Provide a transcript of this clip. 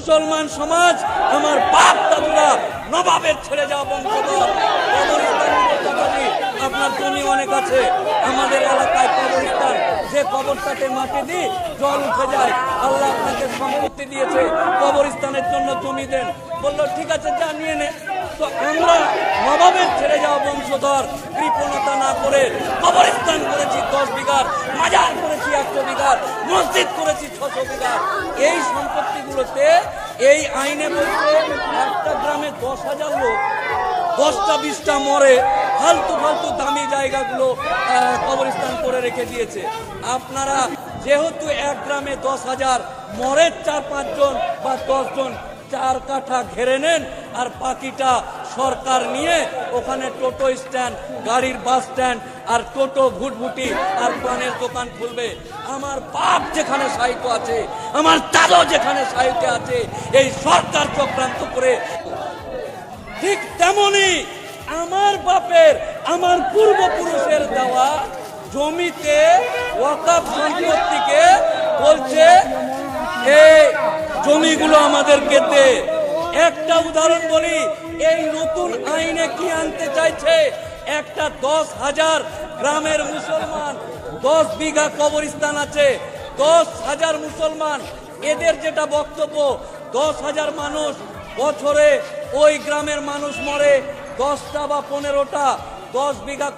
মুসলমান সমাজ, আমার বাপ দাদুরা নবাবের ছেড়ে যাওয়া বংশধর। আপনার জমি অনেক আছে আমাদের এলাকায়, কবরস্থান, যে কবরটাতে মাটি দিই জল উঠে যায়। আল্লাহ আপনাকে সম্পত্তি দিয়েছে, কবরস্থানের জন্য জমি দেন। বললো ঠিক আছে, যা নিয়ে নে। তো আমরা নবাবের ছেড়ে যাওয়া বংশধর কৃপণতা না করে কবরস্থান করেছি 10 বিঘার, মাজার করেছি 100 বিঘার, মসজিদ করেছি 600 বিঘার। এই সম্পত্তিগুলোতে এই আইনে বলছে একটা গ্রামে 10,000 লোক 10টা 20টা মরে, ফালতু ফালতু দামি জায়গাগুলো কবরস্থান করে রেখে দিয়েছে। আপনারা যেহেতু এক গ্রামে 10,000 মরে 4-5 জন বা 10 জন, 4 কাঠা ঘেরে নেন, আর বাকিটা সরকার নিয়ে ওখানে টোটো স্ট্যান্ড, গাড়ির বাস স্ট্যান্ড আর টোটো ভুটভুটি আর পানের দোকান খুলবে। আমার বাপ যেখানে সাহিত্য আছে, আমার দাদু যেখানে সাহিত্য আছে, এই সরকার চক্রান্ত করে। ঠিক তেমনি আমার বাপের, আমার পূর্বপুরুষের দেওয়া জমিতে ওয়াকফ সম্পত্তিকে বলছে এই জমিগুলো আমাদেরকে দে। একটা উদাহরণ বলি, এই নতুন আইনে কি আনতে চাইছে, একটা 10,000 গ্রামের মুসলমান, 10 বিঘা কবরস্থান আছে, 10,000 মুসলমান। এদের যেটা বক্তব্য, 10,000 মানুষ বছরে ওই গ্রামের মানুষ মরে 10টা বা 15টা, 10 বিঘা